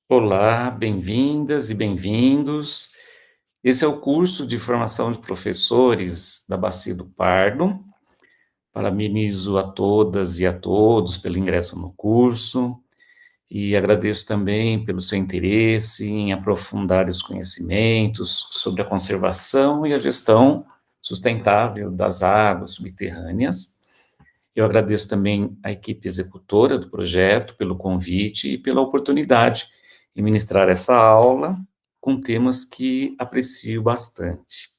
Olá, bem-vindas e bem-vindos. Esse é o curso de formação de professores da Bacia do Pardo. Parabenizo a todas e a todos pelo ingresso no curso e agradeço também pelo seu interesse em aprofundar os conhecimentos sobre a conservação e a gestão sustentável das águas subterrâneas. Eu agradeço também à equipe executora do projeto pelo convite e pela oportunidade de ministrar essa aula com temas que aprecio bastante.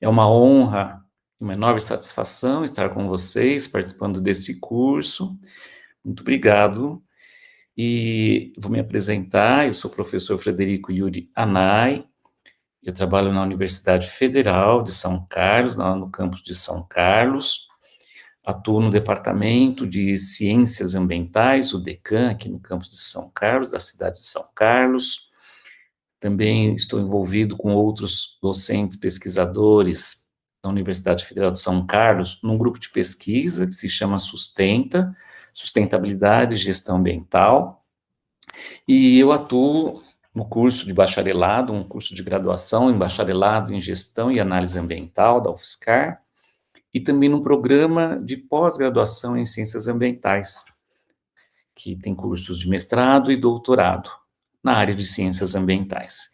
É uma honra e uma enorme satisfação estar com vocês, participando desse curso. Muito obrigado. E vou me apresentar, eu sou o professor Frederico Yuri Anai, eu trabalho na Universidade Federal de São Carlos, no campus de São Carlos. Atuo no Departamento de Ciências Ambientais, o DECAM, aqui no campus de São Carlos, da cidade de São Carlos. Também estou envolvido com outros docentes pesquisadores da Universidade Federal de São Carlos, num grupo de pesquisa que se chama Sustentabilidade e Gestão Ambiental. E eu atuo no curso de bacharelado, um curso de graduação em bacharelado em Gestão e Análise Ambiental da UFSCar, e também no programa de pós-graduação em Ciências Ambientais, que tem cursos de mestrado e doutorado na área de Ciências Ambientais.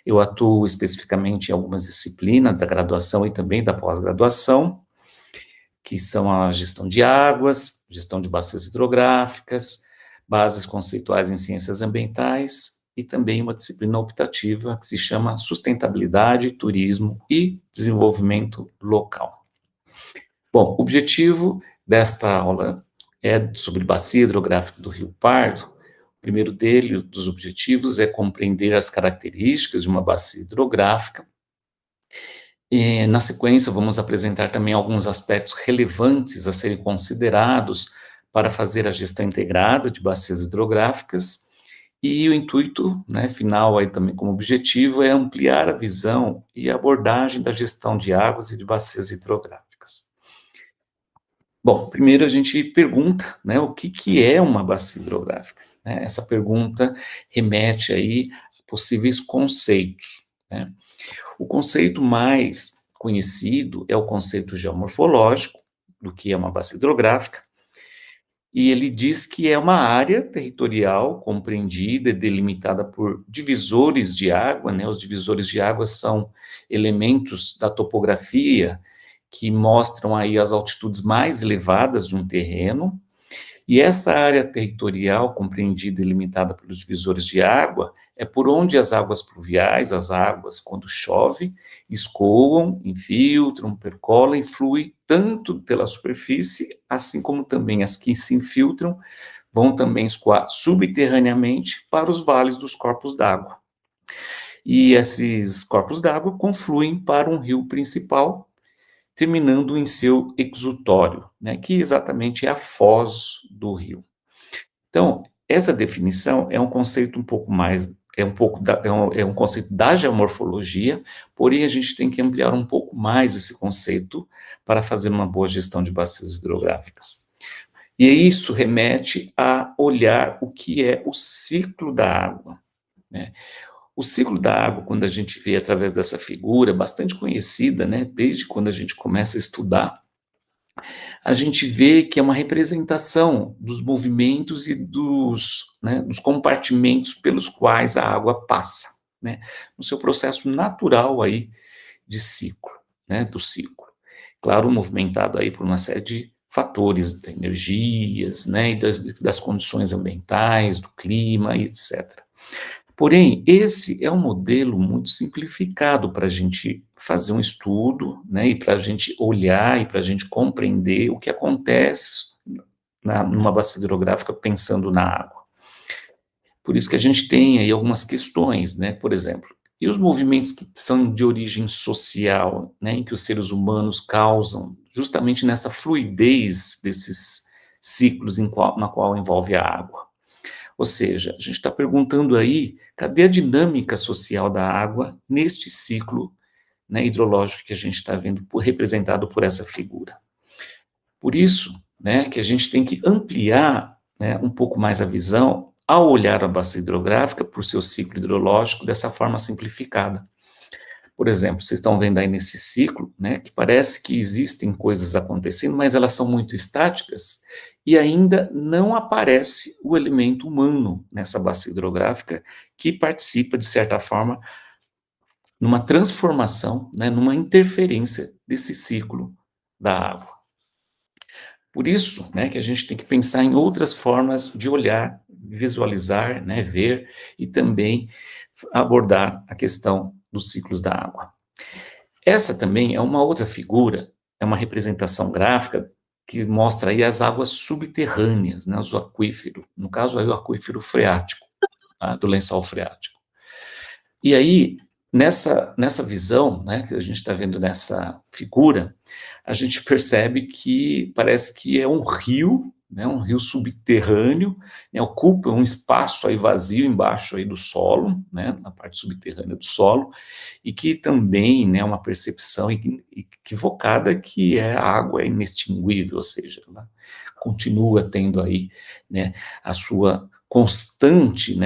Eu atuo especificamente em algumas disciplinas da graduação e também da pós-graduação, que são a gestão de águas, gestão de bacias hidrográficas, bases conceituais em ciências ambientais e também uma disciplina optativa que se chama Sustentabilidade, Turismo e Desenvolvimento Local. Bom, o objetivo desta aula é sobre bacia hidrográfica do Rio Pardo. O primeiro dos objetivos é compreender as características de uma bacia hidrográfica. E, na sequência, vamos apresentar também alguns aspectos relevantes a serem considerados para fazer a gestão integrada de bacias hidrográficas. E o intuito, final aí também como objetivo é ampliar a visão e a abordagem da gestão de águas e de bacias hidrográficas. Bom, primeiro a gente pergunta, o que é uma bacia hidrográfica? Essa pergunta remete aí a possíveis conceitos. O conceito mais conhecido é o conceito geomorfológico, do que é uma bacia hidrográfica, e ele diz que é uma área territorial compreendida e delimitada por divisores de água, Os divisores de água são elementos da topografia que mostram aí as altitudes mais elevadas de um terreno, e essa área territorial compreendida e limitada pelos divisores de água é por onde as águas pluviais, as águas, quando chove, escoam, infiltram, percolam e fluem tanto pela superfície, assim como também as que se infiltram vão também escoar subterraneamente para os vales dos corpos d'água. E esses corpos d'água confluem para um rio principal, terminando em seu exutório, que exatamente é a foz do rio. Então, essa definição é um conceito um pouco mais, é um conceito da geomorfologia, porém a gente tem que ampliar um pouco mais esse conceito para fazer uma boa gestão de bacias hidrográficas. E isso remete a olhar o que é o ciclo da água, O ciclo da água, quando a gente vê através dessa figura, bastante conhecida, desde quando a gente começa a estudar, a gente vê que é uma representação dos movimentos e dos compartimentos pelos quais a água passa, no seu processo natural aí de ciclo, do ciclo. Claro, movimentado aí por uma série de fatores, de energias, e das condições ambientais, do clima, etc. Porém, esse é um modelo muito simplificado para a gente fazer um estudo, e para a gente olhar e para a gente compreender o que acontece numa bacia hidrográfica pensando na água. Por isso que a gente tem aí algumas questões, por exemplo, e os movimentos que são de origem social, em que os seres humanos causam justamente nessa fluidez desses ciclos na qual envolve a água. Ou seja, a gente está perguntando aí, cadê a dinâmica social da água neste ciclo hidrológico que a gente está vendo representado por essa figura? Por isso, que a gente tem que ampliar um pouco mais a visão ao olhar a bacia hidrográfica por seu ciclo hidrológico dessa forma simplificada. Por exemplo, vocês estão vendo aí nesse ciclo, né, que parece que existem coisas acontecendo, mas elas são muito estáticas e ainda não aparece o elemento humano nessa bacia hidrográfica que participa, de certa forma, numa transformação, né, numa interferência desse ciclo da água. Por isso, né, que a gente tem que pensar em outras formas de olhar, visualizar, né, ver e também abordar a questão dos ciclos da água. Essa também é uma outra figura, é uma representação gráfica que mostra aí as águas subterrâneas, né, os aquíferos, no caso aí o aquífero freático, tá, do lençol freático. E aí, nessa visão, né, que a gente está vendo nessa figura, a gente percebe que parece que é um rio, né, um rio subterrâneo, né, ocupa um espaço aí vazio embaixo aí do solo, né, na parte subterrânea do solo, e que também, né, uma percepção equivocada que a água é inextinguível, ou seja, ela continua tendo aí, né, a sua constante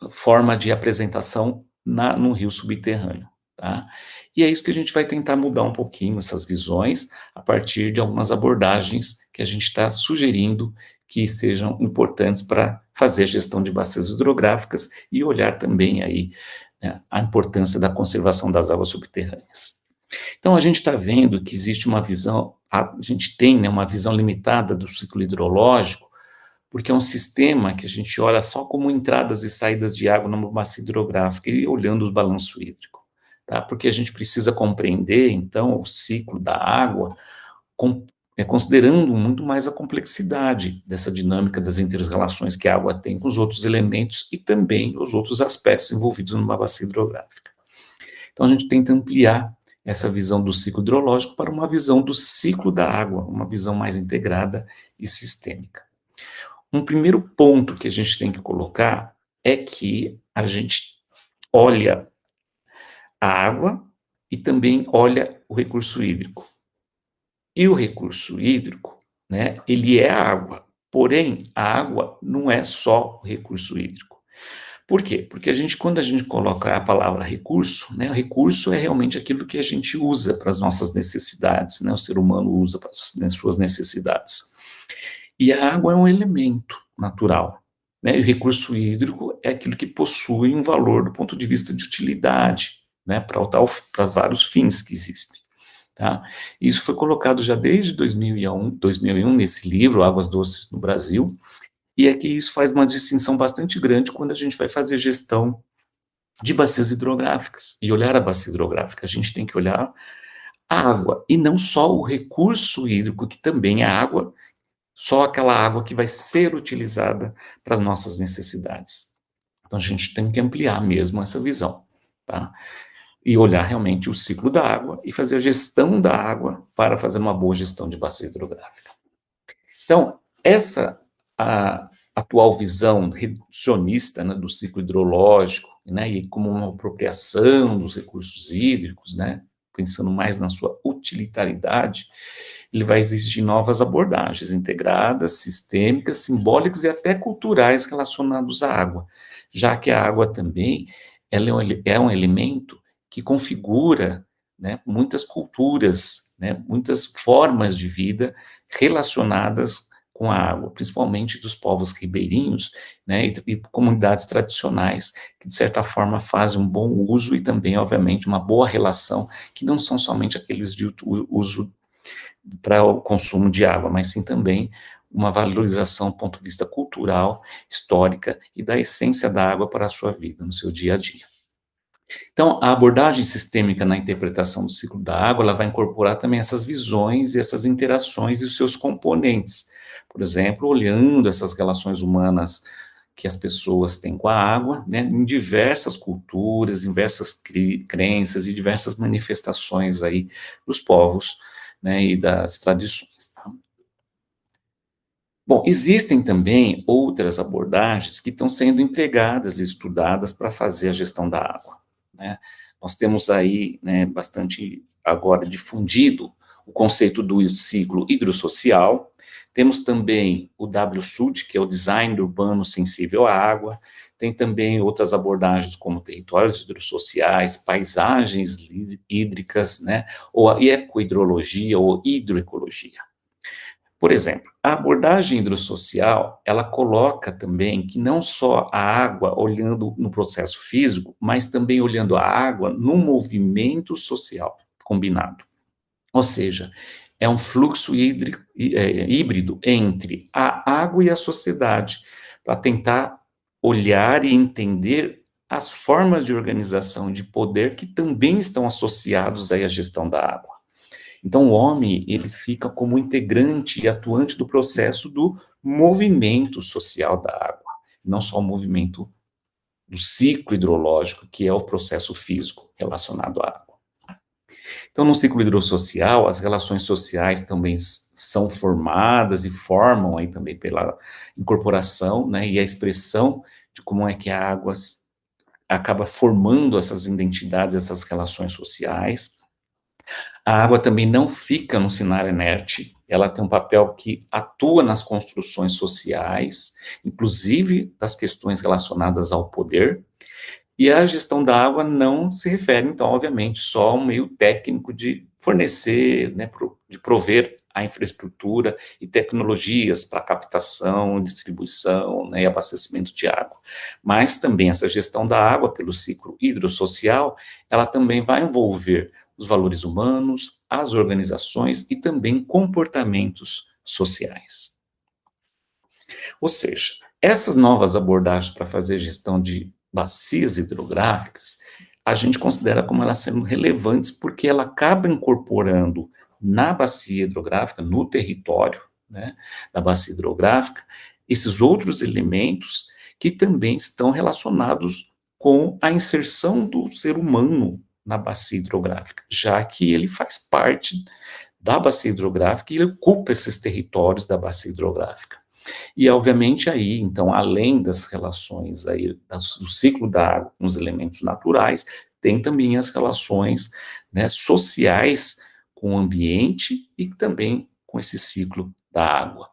forma de apresentação no rio subterrâneo, tá? E é isso que a gente vai tentar mudar um pouquinho, essas visões, a partir de algumas abordagens que a gente está sugerindo que sejam importantes para fazer a gestão de bacias hidrográficas e olhar também aí, né, a importância da conservação das águas subterrâneas. Então, a gente está vendo que existe uma visão, a gente tem, né, uma visão limitada do ciclo hidrológico, porque é um sistema que a gente olha só como entradas e saídas de água numa bacia hidrográfica e olhando o balanço hídrico, tá? Porque a gente precisa compreender, então, o ciclo da água, considerando muito mais a complexidade dessa dinâmica das inter-relações que a água tem com os outros elementos e também os outros aspectos envolvidos numa bacia hidrográfica. Então, a gente tenta ampliar essa visão do ciclo hidrológico para uma visão do ciclo da água, uma visão mais integrada e sistêmica. Um primeiro ponto que a gente tem que colocar é que a gente olha a água e também olha o recurso hídrico. E o recurso hídrico, né, ele é a água, porém, a água não é só o recurso hídrico. Por quê? Porque quando a gente coloca a palavra recurso, né, o recurso é realmente aquilo que a gente usa para as nossas necessidades, né, o ser humano usa para as suas necessidades. E a água é um elemento natural, né, e o recurso hídrico é aquilo que possui um valor do ponto de vista de utilidade, né, para os vários fins que existem. Tá? Isso foi colocado já desde 2001 nesse livro, Águas Doces no Brasil, e é que isso faz uma distinção bastante grande quando a gente vai fazer gestão de bacias hidrográficas. E olhar a bacia hidrográfica, a gente tem que olhar a água, e não só o recurso hídrico, que também é água, só aquela água que vai ser utilizada para as nossas necessidades. Então, a gente tem que ampliar mesmo essa visão, tá? E olhar realmente o ciclo da água e fazer a gestão da água para fazer uma boa gestão de bacia hidrográfica. Então, essa atual visão reducionista, né, do ciclo hidrológico, né, e como uma apropriação dos recursos hídricos, né, pensando mais na sua utilitariedade, ele vai exigir novas abordagens integradas, sistêmicas, simbólicas e até culturais relacionados à água, já que a água também ela é um elemento que configura, né, muitas culturas, né, muitas formas de vida relacionadas com a água, principalmente dos povos ribeirinhos, né, e comunidades tradicionais, que de certa forma fazem um bom uso e também, obviamente, uma boa relação, que não são somente aqueles de uso para o consumo de água, mas sim também uma valorização do ponto de vista cultural, histórica e da essência da água para a sua vida, no seu dia a dia. Então, a abordagem sistêmica na interpretação do ciclo da água, ela vai incorporar também essas visões e essas interações e os seus componentes. Por exemplo, olhando essas relações humanas que as pessoas têm com a água, né, em diversas culturas, em diversas crenças e diversas manifestações aí dos povos, né, e das tradições. Tá? Bom, existem também outras abordagens que estão sendo empregadas e estudadas para fazer a gestão da água, né? Nós temos aí, né, bastante agora difundido o conceito do ciclo hidrossocial, Temos também o WSUD, que é o Design Urbano Sensível à Água. Tem também outras abordagens como territórios hidrossociais, paisagens hídricas, né, ou a ecohidrologia ou hidroecologia. Por exemplo, a abordagem hidrossocial, ela coloca também que não só a água olhando no processo físico, mas também olhando a água no movimento social combinado. Ou seja, é um fluxo híbrido entre a água e a sociedade, para tentar olhar e entender as formas de organização de poder que também estão associados aí à gestão da água. Então, o homem, ele fica como integrante e atuante do processo do movimento social da água, não só o movimento do ciclo hidrológico, que é o processo físico relacionado à água. Então, no ciclo hidrossocial, as relações sociais também são formadas e formam aí também pela incorporação, né, e a expressão de como é que a água acaba formando essas identidades, essas relações sociais. A água também não fica no cenário inerte, ela tem um papel que atua nas construções sociais, inclusive das questões relacionadas ao poder, e a gestão da água não se refere, então, obviamente, só a um meio técnico de fornecer, né, de prover a infraestrutura e tecnologias para captação, distribuição, né, e abastecimento de água. Mas também essa gestão da água pelo ciclo hidrossocial, ela também vai envolver os valores humanos, as organizações e também comportamentos sociais. Ou seja, essas novas abordagens para fazer gestão de bacias hidrográficas, a gente considera como elas sendo relevantes porque ela acaba incorporando na bacia hidrográfica, no território, né, da bacia hidrográfica, esses outros elementos que também estão relacionados com a inserção do ser humano na bacia hidrográfica, já que ele faz parte da bacia hidrográfica e ele ocupa esses territórios da bacia hidrográfica. E, obviamente, aí, então, além das relações aí, do ciclo da água com os elementos naturais, tem também as relações, né, sociais com o ambiente e também com esse ciclo da água.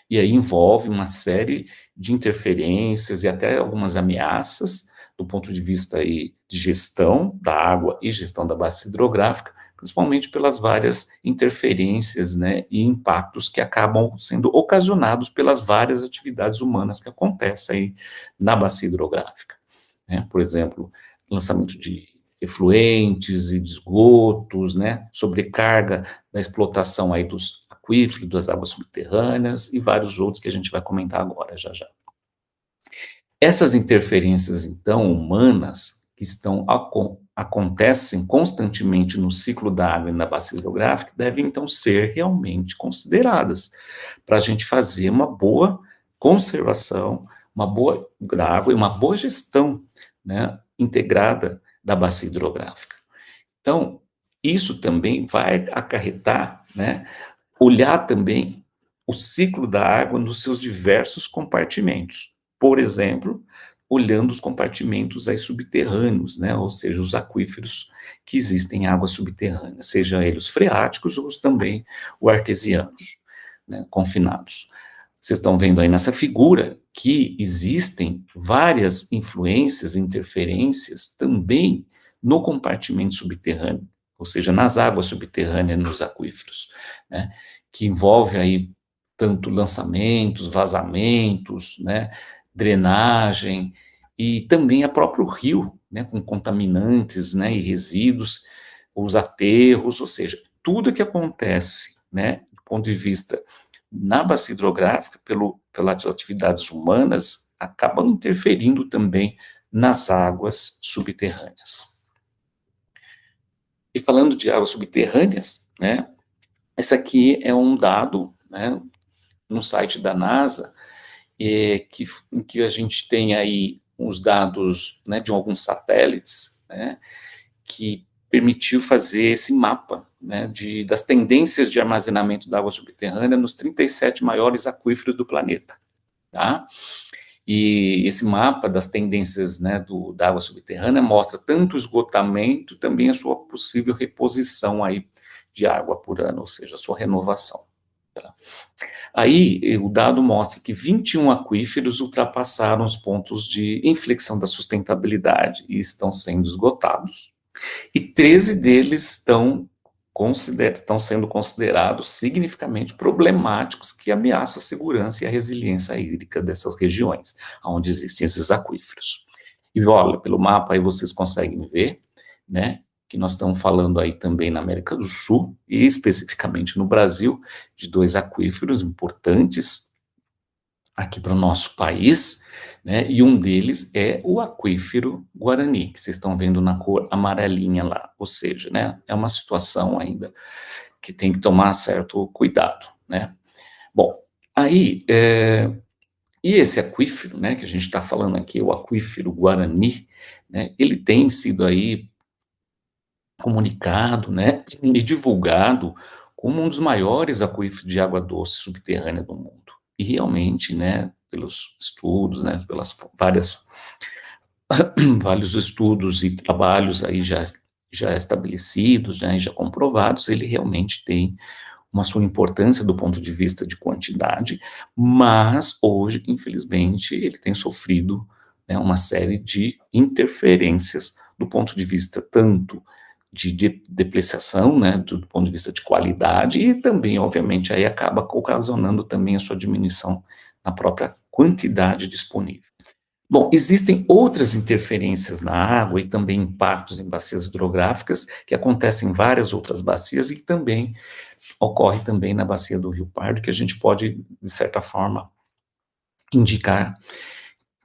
E aí envolve uma série de interferências e até algumas ameaças do ponto de vista aí de gestão da água e gestão da bacia hidrográfica, principalmente pelas várias interferências, né, e impactos que acabam sendo ocasionados pelas várias atividades humanas que acontecem aí na bacia hidrográfica, né? Por exemplo, lançamento de efluentes e de esgotos, né, sobrecarga da explotação aí dos aquíferos, das águas subterrâneas e vários outros que a gente vai comentar agora, já já. Essas interferências, então, humanas, que acontecem constantemente no ciclo da água e na bacia hidrográfica, devem, então, ser realmente consideradas, para a gente fazer uma boa conservação, uma boa água e uma boa gestão, né, integrada da bacia hidrográfica. Então, isso também vai acarretar, né, olhar também o ciclo da água nos seus diversos compartimentos. Por exemplo, olhando os compartimentos aí subterrâneos, né, ou seja, os aquíferos que existem em águas subterrâneas, seja eles freáticos ou também o artesianos, né, confinados. Vocês estão vendo aí nessa figura que existem várias influências, interferências também no compartimento subterrâneo, ou seja, nas águas subterrâneas, nos aquíferos, né, que envolve aí tanto lançamentos, vazamentos, né, drenagem, e também a próprio rio, né, com contaminantes, né, e resíduos, os aterros, ou seja, tudo que acontece, né, do ponto de vista na bacia hidrográfica, pelas atividades humanas, acabam interferindo também nas águas subterrâneas. E falando de águas subterrâneas, né, esse aqui é um dado, né, no site da NASA, em que a gente tem aí os dados, né, de alguns satélites, né, que permitiu fazer esse mapa, né, das tendências de armazenamento da água subterrânea nos 37 maiores aquíferos do planeta, tá? E esse mapa das tendências, né, da água subterrânea mostra tanto o esgotamento, também a sua possível reposição aí de água por ano, ou seja, a sua renovação. Aí, o dado mostra que 21 aquíferos ultrapassaram os pontos de inflexão da sustentabilidade e estão sendo esgotados, e 13 deles estão sendo considerados significativamente problemáticos, que ameaçam a segurança e a resiliência hídrica dessas regiões, onde existem esses aquíferos. E olha, pelo mapa aí vocês conseguem ver, né, que nós estamos falando aí também na América do Sul, e especificamente no Brasil, de dois aquíferos importantes aqui para o nosso país, né, e um deles é o aquífero Guarani, que vocês estão vendo na cor amarelinha lá, ou seja, né, é uma situação ainda que tem que tomar certo cuidado, né. Bom, aí, e esse aquífero, né, que a gente está falando aqui, o aquífero Guarani, né, ele tem sido aí comunicado, né, e divulgado como um dos maiores aquíferos de água doce subterrânea do mundo. E realmente, né, pelos estudos, né, pelas vários estudos e trabalhos aí já estabelecidos, né, e já comprovados, ele realmente tem uma sua importância do ponto de vista de quantidade, mas hoje, infelizmente, ele tem sofrido, né, uma série de interferências do ponto de vista tanto de depreciação, né, do ponto de vista de qualidade, e também, obviamente, aí acaba ocasionando também a sua diminuição na própria quantidade disponível. Bom, existem outras interferências na água e também impactos em bacias hidrográficas, que acontecem em várias outras bacias e também ocorre também na bacia do Rio Pardo, que a gente pode, de certa forma, indicar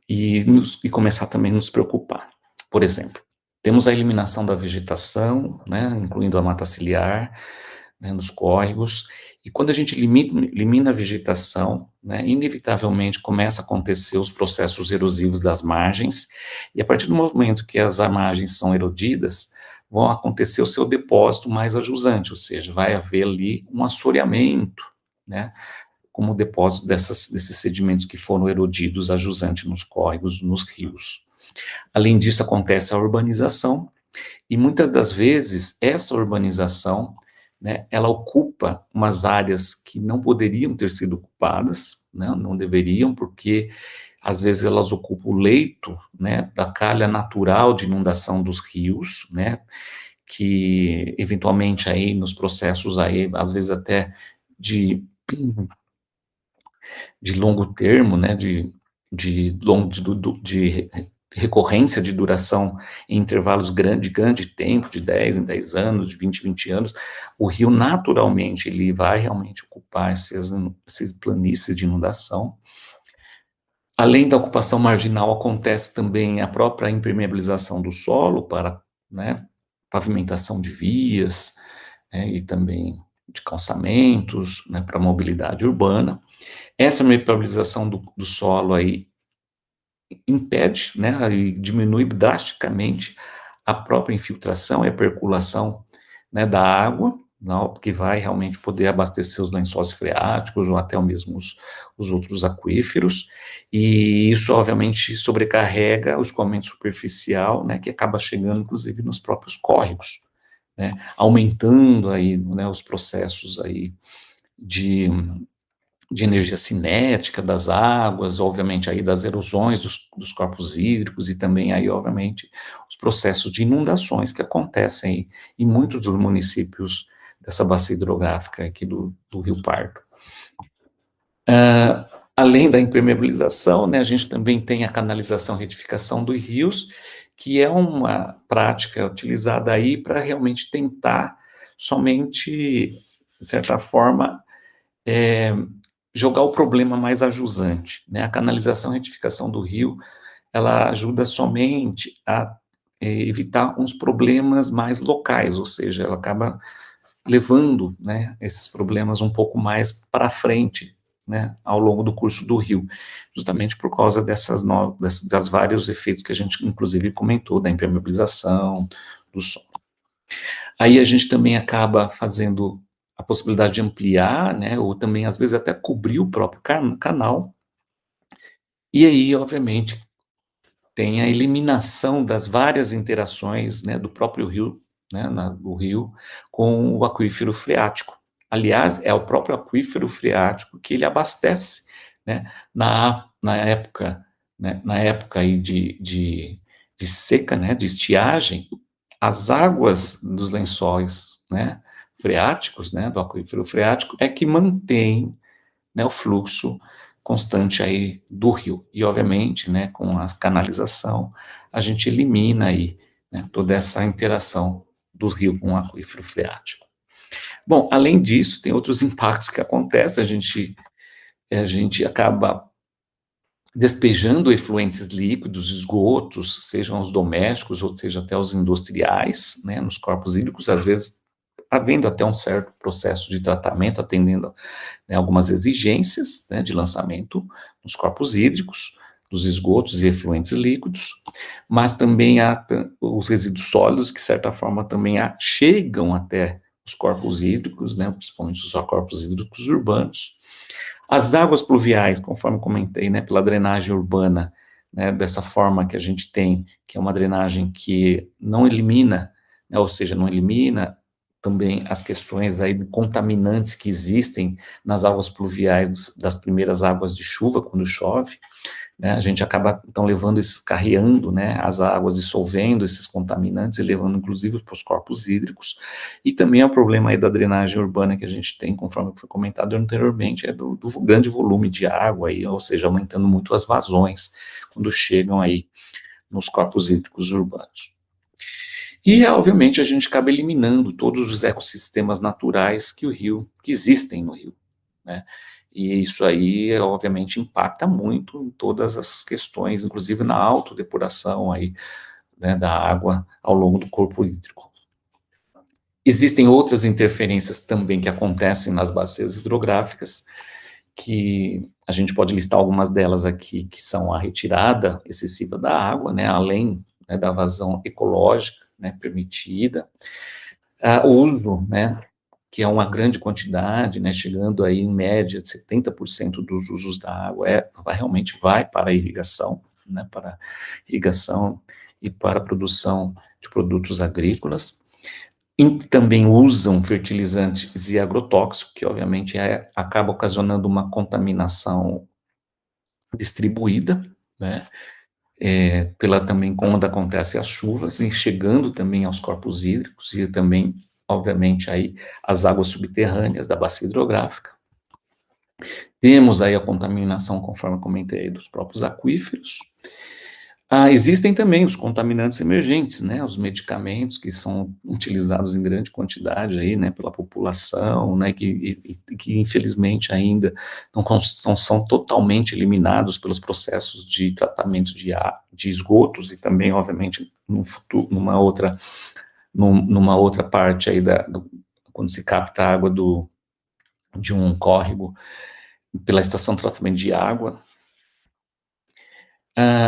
e começar também a nos preocupar. Por exemplo, temos a eliminação da vegetação, né, incluindo a mata ciliar, né, nos córregos, e quando a gente elimina a vegetação, né, inevitavelmente começa a acontecer os processos erosivos das margens, e a partir do momento que as margens são erodidas, vão acontecer o seu depósito mais ajusante, ou seja, vai haver ali um assoreamento, né, como depósito desses sedimentos que foram erodidos a jusante nos córregos, nos rios. Além disso, acontece a urbanização, e muitas das vezes essa urbanização, né, ela ocupa umas áreas que não poderiam ter sido ocupadas, né, não deveriam, porque às vezes elas ocupam o leito, né, da calha natural de inundação dos rios, né, que eventualmente aí nos processos aí, às vezes até de de longo termo, né, de recorrência de duração em intervalos de grande tempo, de 10 em 10 anos, de 20 em 20 anos, o rio naturalmente ele vai realmente ocupar esses planícies de inundação. Além da ocupação marginal, acontece também a própria impermeabilização do solo para, né, pavimentação de vias, né, e também de calçamentos, né, para mobilidade urbana. Essa impermeabilização do solo aí impede, né, e diminui drasticamente a própria infiltração e a percolação, né, da água, não, que vai realmente poder abastecer os lençóis freáticos ou até mesmo os outros aquíferos, e isso obviamente sobrecarrega o escoamento superficial, né, que acaba chegando inclusive nos próprios córregos, né, aumentando aí, né, os processos aí de de energia cinética das águas, obviamente aí das erosões dos corpos hídricos e também aí, obviamente, os processos de inundações que acontecem em muitos dos municípios dessa bacia hidrográfica aqui do Rio Pardo. Além da impermeabilização, né, a gente também tem a canalização e retificação dos rios, que é uma prática utilizada aí para realmente tentar somente, de certa forma, é, jogar o problema mais a jusante, né, a canalização e retificação do rio, ela ajuda somente a evitar uns problemas mais locais, ou seja, ela acaba levando, né, esses problemas um pouco mais para frente, né, ao longo do curso do rio, justamente por causa das vários efeitos que a gente inclusive comentou, da impermeabilização, do solo. Aí a gente também acaba fazendo a possibilidade de ampliar, né, ou também às vezes até cobrir o próprio canal, e aí obviamente tem a eliminação das várias interações, né, do próprio rio, né, do rio com o aquífero freático, Aliás, é o próprio aquífero freático que ele abastece, né, na época, né, na época aí de seca, né, de estiagem, as águas dos lençóis, né, freáticos, né, do aquífero freático, é que mantém, né, o fluxo constante aí do rio. E, obviamente, né, com a canalização, a gente elimina aí, né, toda essa interação do rio com o aquífero freático. Bom, além disso, tem outros impactos que acontecem, a gente acaba despejando efluentes líquidos, esgotos, sejam os domésticos ou seja até os industriais, né, nos corpos hídricos, às vezes havendo até um certo processo de tratamento, atendendo, né, algumas exigências, né, de lançamento nos corpos hídricos, dos esgotos e efluentes líquidos, mas também há os resíduos sólidos que, de certa forma, também chegam até os corpos hídricos, né, principalmente os corpos hídricos urbanos. As águas pluviais, conforme comentei, né, pela drenagem urbana, né, dessa forma que a gente tem, que é uma drenagem que não elimina, né, ou seja, não elimina também as questões aí de contaminantes que existem nas águas pluviais das primeiras águas de chuva, quando chove, né, a gente acaba, então, levando carreando, né, as águas, dissolvendo esses contaminantes e levando, inclusive, para os corpos hídricos, e também é o problema aí da drenagem urbana que a gente tem, conforme foi comentado anteriormente, é do grande volume de água, aí, ou seja, aumentando muito as vazões, quando chegam aí nos corpos hídricos urbanos. E, obviamente, a gente acaba eliminando todos os ecossistemas naturais que existem no rio, né? E isso aí, obviamente, impacta muito em todas as questões, inclusive na autodepuração aí, né, da água ao longo do corpo hídrico. Existem outras interferências também que acontecem nas bacias hidrográficas, que a gente pode listar algumas delas aqui, que são a retirada excessiva da água, né, além, né, da vazão ecológica, né, permitida, o uso, né, que é uma grande quantidade, né, chegando aí em média de 70% dos usos da água, realmente vai para a irrigação, né, para irrigação e para a produção de produtos agrícolas. E também usam fertilizantes e agrotóxicos, que obviamente acaba ocasionando uma contaminação distribuída, né, pela também quando acontecem as chuvas, e chegando também aos corpos hídricos, e também, obviamente, aí as águas subterrâneas da bacia hidrográfica. Temos aí a contaminação, conforme eu comentei, dos próprios aquíferos. Existem também os contaminantes emergentes, né, os medicamentos que são utilizados em grande quantidade aí, né, pela população, né, que infelizmente ainda não são totalmente eliminados pelos processos de tratamento de esgotos e também, obviamente, no futuro, numa outra parte aí quando se capta a água de um córrego pela estação de tratamento de água.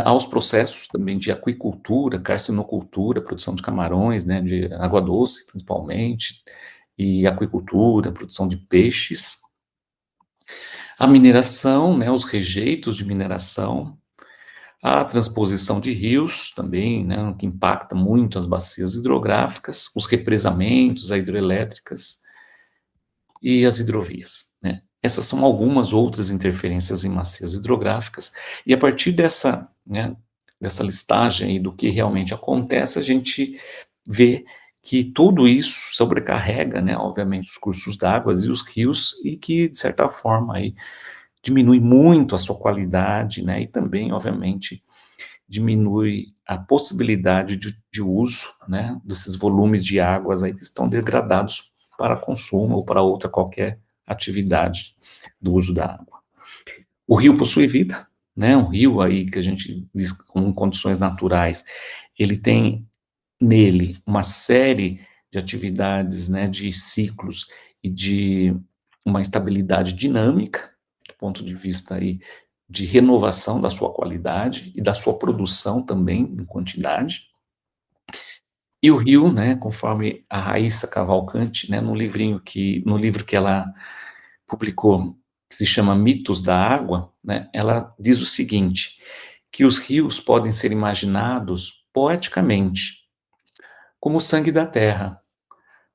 Aos processos também de aquicultura, carcinocultura, produção de camarões, né, de água doce, principalmente, e aquicultura, produção de peixes. A mineração, né, os rejeitos de mineração, a transposição de rios também, né, que impacta muito as bacias hidrográficas, os represamentos, as hidrelétricas e as hidrovias, né. Essas são algumas outras interferências em bacias hidrográficas, e a partir dessa, né, dessa listagem aí do que realmente acontece, a gente vê que tudo isso sobrecarrega, né, obviamente, os cursos d'água e os rios, e que, de certa forma, aí, diminui muito a sua qualidade, né, e também, obviamente, diminui a possibilidade de uso, né, desses volumes de águas aí que estão degradados para consumo ou para outra qualquer atividade do uso da água. O rio possui vida, né, um rio aí que a gente diz com condições naturais, ele tem nele uma série de atividades, né, de ciclos e de uma estabilidade dinâmica, do ponto de vista aí de renovação da sua qualidade e da sua produção também em quantidade. E o rio, né, conforme a Raíssa Cavalcante, né, no livro que ela publicou, que se chama Mitos da Água, né, ela diz o seguinte, que os rios podem ser imaginados poeticamente, como o sangue da terra,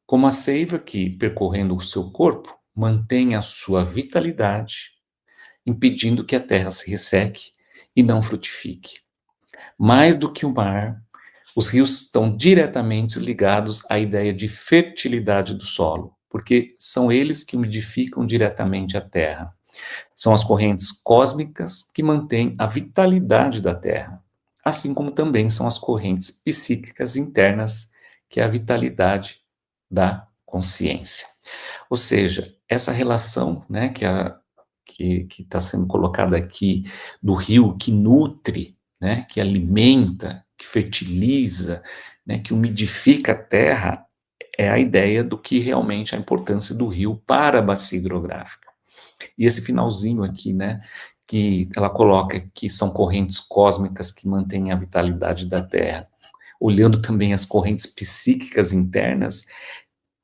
como a seiva que, percorrendo o seu corpo, mantém a sua vitalidade, impedindo que a terra se resseque e não frutifique. Mais do que o mar, os rios estão diretamente ligados à ideia de fertilidade do solo, porque são eles que umidificam diretamente a terra. São as correntes cósmicas que mantêm a vitalidade da terra, assim como também são as correntes psíquicas internas, que é a vitalidade da consciência. Ou seja, essa relação, né, que está sendo colocada aqui do rio que nutre, né, que alimenta, que fertiliza, né, que umidifica a terra, é a ideia do que realmente a importância do rio para a bacia hidrográfica. E esse finalzinho aqui, né, que ela coloca que são correntes cósmicas que mantêm a vitalidade da terra, olhando também as correntes psíquicas internas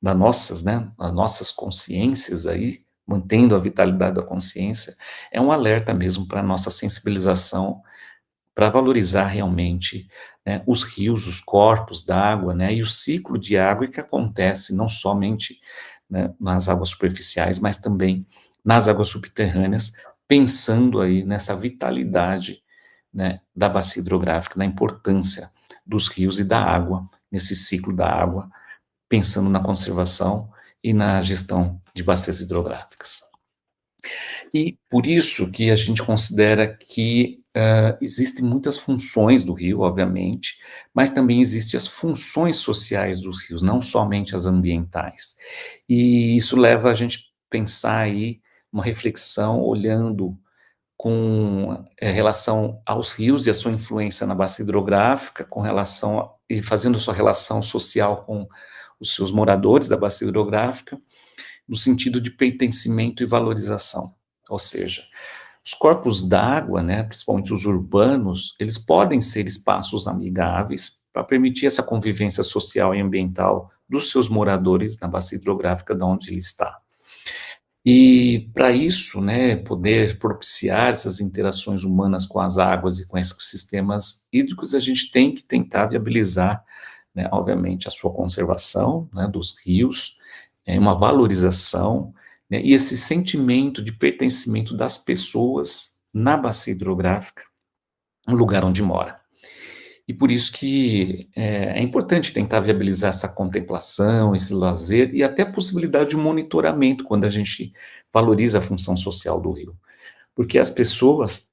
das nossas consciências aí, mantendo a vitalidade da consciência, é um alerta mesmo para a nossa sensibilização, para valorizar realmente, né, os rios, os corpos d'água, né, e o ciclo de água que acontece não somente, né, nas águas superficiais, mas também nas águas subterrâneas, pensando aí nessa vitalidade, né, da bacia hidrográfica, na importância dos rios e da água, nesse ciclo da água, pensando na conservação e na gestão de bacias hidrográficas. E por isso que a gente considera que existem muitas funções do rio, obviamente, mas também existem as funções sociais dos rios, não somente as ambientais. E isso leva a gente a pensar aí uma reflexão olhando com relação aos rios e a sua influência na bacia hidrográfica, com relação e fazendo sua relação social com os seus moradores da bacia hidrográfica, no sentido de pertencimento e valorização. Ou seja, os corpos d'água, né, principalmente os urbanos, eles podem ser espaços amigáveis para permitir essa convivência social e ambiental dos seus moradores na bacia hidrográfica de onde ele está. E para isso, né, poder propiciar essas interações humanas com as águas e com ecossistemas hídricos, a gente tem que tentar viabilizar, né, obviamente, a sua conservação, né, dos rios, uma valorização, né, e esse sentimento de pertencimento das pessoas na bacia hidrográfica, no lugar onde mora. E por isso que é importante tentar viabilizar essa contemplação, esse lazer e até a possibilidade de monitoramento quando a gente valoriza a função social do rio. Porque as pessoas,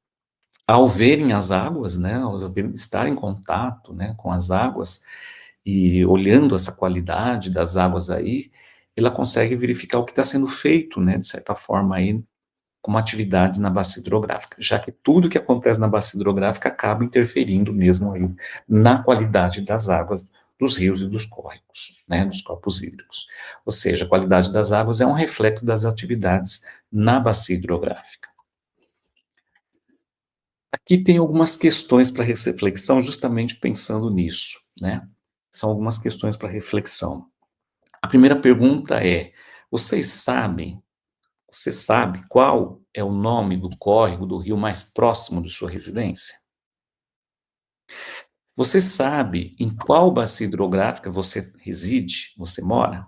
ao verem as águas, né, ao estar em contato, né, com as águas e olhando essa qualidade das águas aí, ela consegue verificar o que está sendo feito, né, de certa forma aí como atividades na bacia hidrográfica, já que tudo que acontece na bacia hidrográfica acaba interferindo mesmo aí na qualidade das águas dos rios e dos córregos, né, dos corpos hídricos. Ou seja, a qualidade das águas é um reflexo das atividades na bacia hidrográfica. Aqui tem algumas questões para reflexão, justamente pensando nisso, né? São algumas questões para reflexão. A primeira pergunta é: vocês sabem você sabe qual é o nome do córrego do rio mais próximo de sua residência? Você sabe em qual bacia hidrográfica você reside, você mora?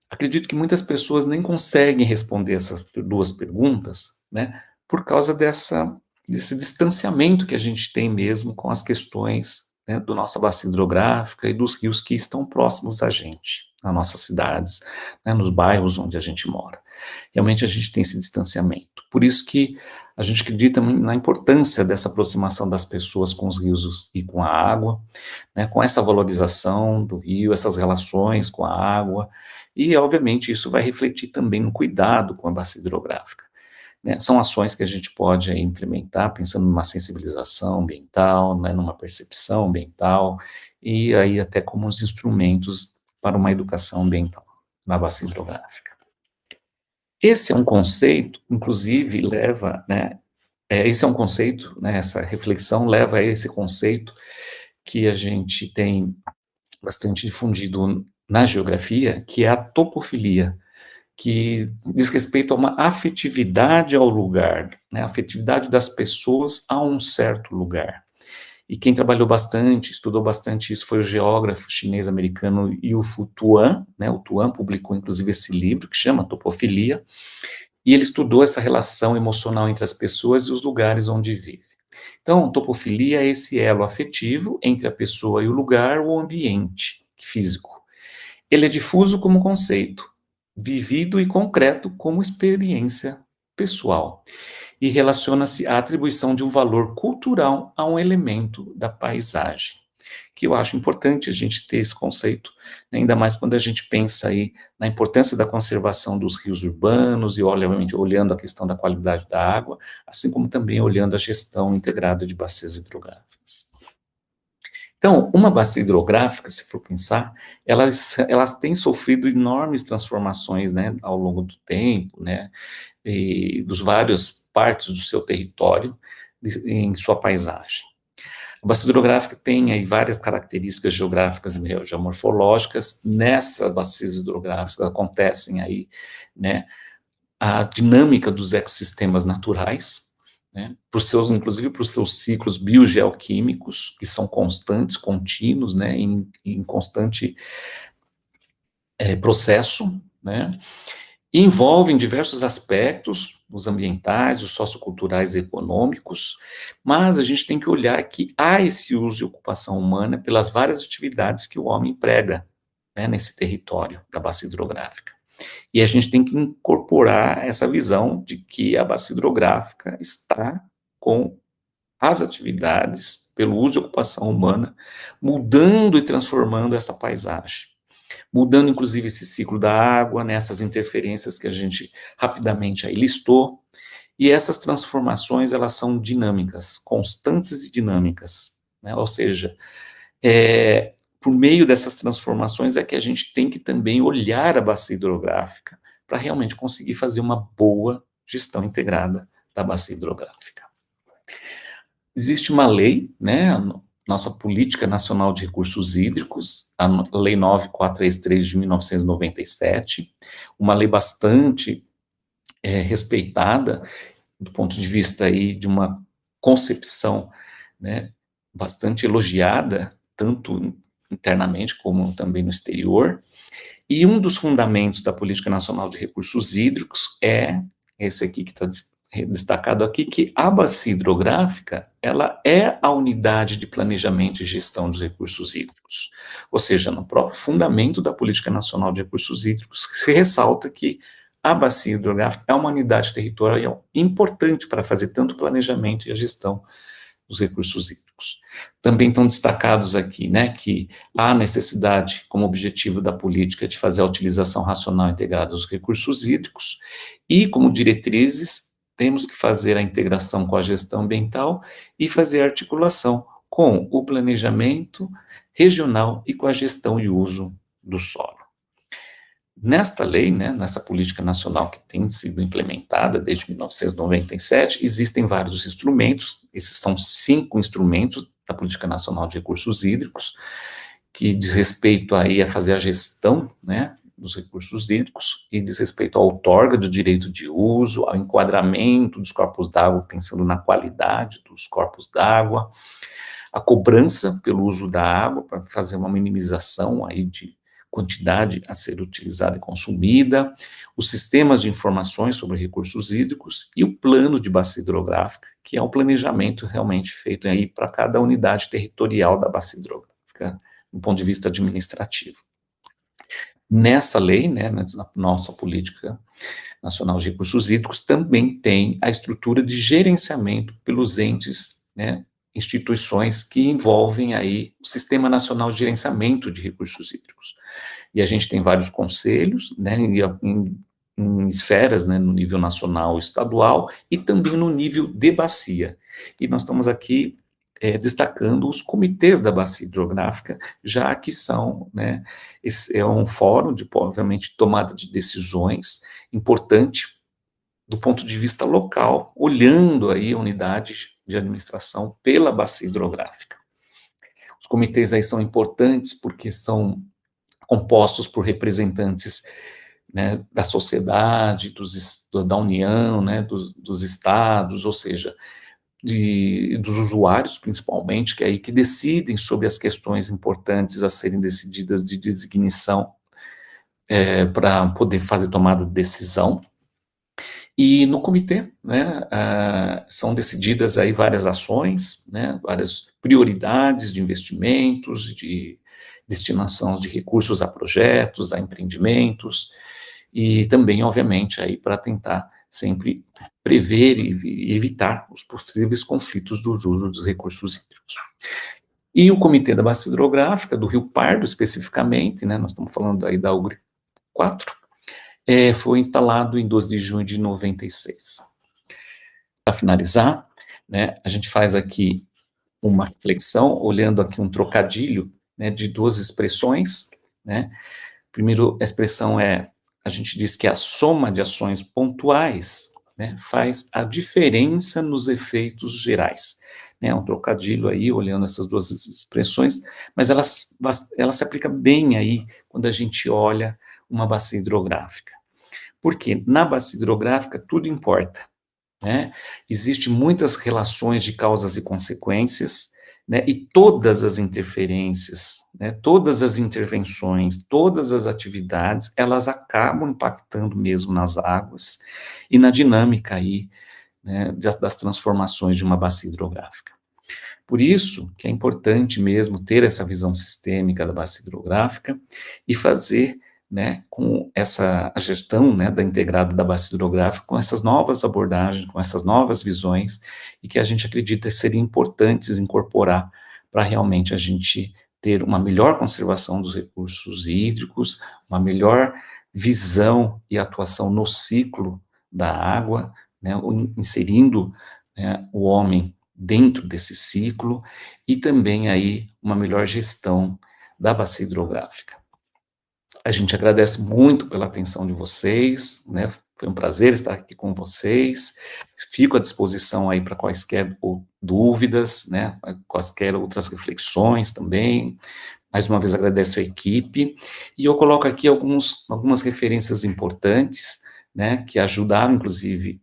Acredito que muitas pessoas nem conseguem responder essas duas perguntas, né, por causa desse distanciamento que a gente tem mesmo com as questões, né, da nossa bacia hidrográfica e dos rios que estão próximos a gente, nas nossas cidades, né, nos bairros onde a gente mora. Realmente a gente tem esse distanciamento. Por isso que a gente acredita na importância dessa aproximação das pessoas com os rios e com a água, né, com essa valorização do rio, essas relações com a água, e obviamente isso vai refletir também no cuidado com a bacia hidrográfica, né. São ações que a gente pode aí implementar pensando numa sensibilização ambiental, né, numa percepção ambiental, e aí até como os instrumentos para uma educação ambiental na bacia hidrográfica. Esse é um conceito, inclusive leva, né, esse é um conceito, né, essa reflexão leva a esse conceito que a gente tem bastante difundido na geografia, que é a topofilia, que diz respeito a uma afetividade ao lugar, né, a afetividade das pessoas a um certo lugar. E quem trabalhou bastante, estudou bastante isso foi o geógrafo chinês-americano Yu-Fu Tuan, né? O Tuan publicou inclusive esse livro que chama Topofilia, e ele estudou essa relação emocional entre as pessoas e os lugares onde vivem. Então, topofilia é esse elo afetivo entre a pessoa e o lugar, o ambiente físico. Ele é difuso como conceito, vivido e concreto como experiência pessoal, e relaciona-se à atribuição de um valor cultural a um elemento da paisagem, que eu acho importante a gente ter esse conceito, né, ainda mais quando a gente pensa aí na importância da conservação dos rios urbanos e, obviamente, olhando a questão da qualidade da água, assim como também olhando a gestão integrada de bacias hidrográficas. Então, uma bacia hidrográfica, se for pensar, elas têm sofrido enormes transformações, né, ao longo do tempo, né, e dos várias partes do seu território, em sua paisagem. A bacia hidrográfica tem aí várias características geográficas e geomorfológicas. Nessas bacias hidrográficas acontecem aí, né, a dinâmica dos ecossistemas naturais, né, inclusive para os seus ciclos biogeoquímicos, que são constantes, contínuos, né, em constante processo, né, e envolvem diversos aspectos, os ambientais, os socioculturais e econômicos, mas a gente tem que olhar que há esse uso e ocupação humana pelas várias atividades que o homem emprega, né, nesse território da bacia hidrográfica. E a gente tem que incorporar essa visão de que a bacia hidrográfica está com as atividades, pelo uso e ocupação humana, mudando e transformando essa paisagem, mudando inclusive esse ciclo da água, nessas interferências que a gente rapidamente aí listou, e essas transformações, elas são dinâmicas, constantes e dinâmicas, né? Ou seja, por meio dessas transformações é que a gente tem que também olhar a bacia hidrográfica para realmente conseguir fazer uma boa gestão integrada da bacia hidrográfica. Existe uma lei, né, a nossa Política Nacional de Recursos Hídricos, a Lei 9433 de 1997, uma lei bastante respeitada do ponto de vista aí de uma concepção, né, bastante elogiada, tanto internamente como também no exterior, e um dos fundamentos da Política Nacional de Recursos Hídricos é esse aqui que está destacado aqui, que a bacia hidrográfica, ela é a unidade de planejamento e gestão dos recursos hídricos. Ou seja, no próprio fundamento da Política Nacional de Recursos Hídricos, se ressalta que a bacia hidrográfica é uma unidade territorial importante para fazer tanto o planejamento e a gestão dos recursos hídricos. Também estão destacados aqui, né, que há necessidade, como objetivo da política, de fazer a utilização racional e integrada dos recursos hídricos, e como diretrizes, temos que fazer a integração com a gestão ambiental e fazer a articulação com o planejamento regional e com a gestão e uso do solo. Nesta lei, né, nessa política nacional que tem sido implementada desde 1997, existem vários instrumentos, esses são 5 instrumentos da Política Nacional de Recursos Hídricos, que diz respeito aí a fazer a gestão, né, dos recursos hídricos, e diz respeito à outorga do direito de uso, ao enquadramento dos corpos d'água, pensando na qualidade dos corpos d'água, a cobrança pelo uso da água, para fazer uma minimização aí de quantidade a ser utilizada e consumida, os sistemas de informações sobre recursos hídricos e o plano de bacia hidrográfica, que é um planejamento realmente feito aí para cada unidade territorial da bacia hidrográfica, do ponto de vista administrativo. Nessa lei, né, na nossa Política Nacional de Recursos Hídricos, também tem a estrutura de gerenciamento pelos entes, né, instituições que envolvem aí o Sistema Nacional de Gerenciamento de Recursos Hídricos. E a gente tem vários conselhos, né, em esferas, né, no nível nacional e estadual, e também no nível de bacia. E nós estamos aqui destacando os comitês da bacia hidrográfica, já que são, né, é um fórum de, obviamente, tomada de decisões importante do ponto de vista local, olhando aí a unidade de administração pela bacia hidrográfica. Os comitês aí são importantes porque são compostos por representantes, né, da sociedade, da União, né, dos estados, ou seja, dos usuários, principalmente, que é aí que decidem sobre as questões importantes a serem decididas de designação, para poder fazer tomada de decisão. E no comitê, né, são decididas aí várias ações, né, várias prioridades de investimentos, de destinação de recursos a projetos, a empreendimentos, e também, obviamente, aí para tentar sempre prever e evitar os possíveis conflitos do uso dos recursos hídricos. E o Comitê da Bacia Hidrográfica, do Rio Pardo especificamente, né, nós estamos falando aí da UGRI 4, foi instalado em 12 de junho de 96. Para finalizar, né, a gente faz aqui uma reflexão, olhando aqui um trocadilho, né, de duas expressões, né. Primeiro, a expressão a gente diz que a soma de ações pontuais, né, faz a diferença nos efeitos gerais. É um trocadilho aí, olhando essas duas expressões, mas ela se aplica bem aí, quando a gente olha uma bacia hidrográfica. Porque na bacia hidrográfica tudo importa, né? Existem muitas relações de causas e consequências, né? E todas as interferências, né? Todas as intervenções, todas as atividades, elas acabam impactando mesmo nas águas e na dinâmica aí, né, das transformações de uma bacia hidrográfica. Por isso que é importante mesmo ter essa visão sistêmica da bacia hidrográfica e fazer, né, com essa a gestão, né, da integrada da bacia hidrográfica, com essas novas abordagens, com essas novas visões, e que a gente acredita serem importantes incorporar para realmente a gente ter uma melhor conservação dos recursos hídricos, uma melhor visão e atuação no ciclo da água, né, inserindo, né, o homem dentro desse ciclo, e também aí uma melhor gestão da bacia hidrográfica. A gente agradece muito pela atenção de vocês, né, foi um prazer estar aqui com vocês, fico à disposição aí para quaisquer dúvidas, né, quaisquer outras reflexões também. Mais uma vez agradeço a equipe, e eu coloco aqui algumas referências importantes, né, que ajudaram, inclusive,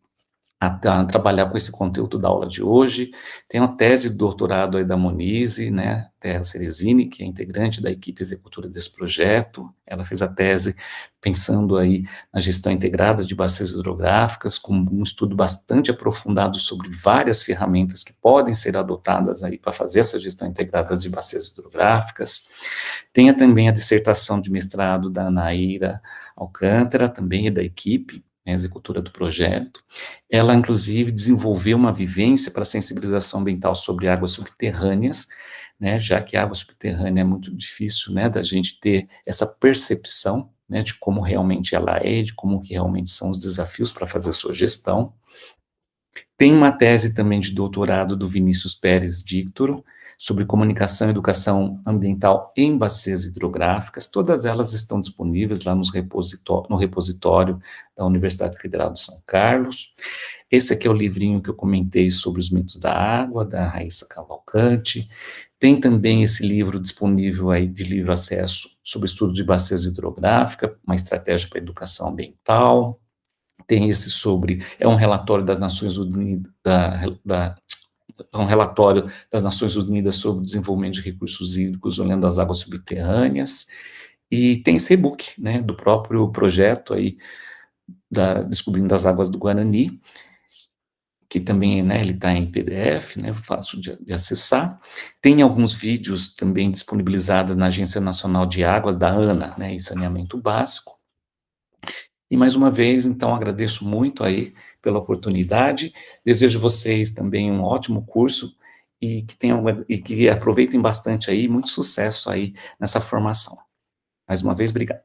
a trabalhar com esse conteúdo da aula de hoje. Tem uma tese de doutorado aí da Monize, né, Terra Cerezini, que é integrante da equipe executora desse projeto. Ela fez a tese pensando aí na gestão integrada de bacias hidrográficas, com um estudo bastante aprofundado sobre várias ferramentas que podem ser adotadas aí para fazer essa gestão integrada de bacias hidrográficas. Tem também a dissertação de mestrado da Anaíra Alcântara, também é da equipe, executora do projeto. Ela, inclusive, desenvolveu uma vivência para sensibilização ambiental sobre águas subterrâneas, né, já que a água subterrânea é muito difícil, né, da gente ter essa percepção, né, de como realmente ela é, de como que realmente são os desafios para fazer a sua gestão. Tem uma tese também de doutorado do Vinícius Pérez Díctoro, sobre comunicação e educação ambiental em bacias hidrográficas. Todas elas estão disponíveis lá no repositório da Universidade Federal de São Carlos. Esse aqui é o livrinho que eu comentei sobre os mitos da água, da Raíssa Cavalcante. Tem também esse livro disponível aí de livre acesso sobre estudo de bacias hidrográficas, uma estratégia para a educação ambiental. Tem esse é um relatório das Nações Unidas, um relatório das Nações Unidas sobre o desenvolvimento de recursos hídricos olhando as águas subterrâneas, e tem esse e-book, né, do próprio projeto aí, Descobrindo as Águas do Guarani, que também, né, ele está em PDF, né, fácil de acessar. Tem alguns vídeos também disponibilizados na Agência Nacional de Águas, da ANA, né, e Saneamento Básico. E mais uma vez, então, agradeço muito aí pela oportunidade, desejo vocês também um ótimo curso, e que aproveitem bastante aí, muito sucesso aí nessa formação. Mais uma vez, obrigado.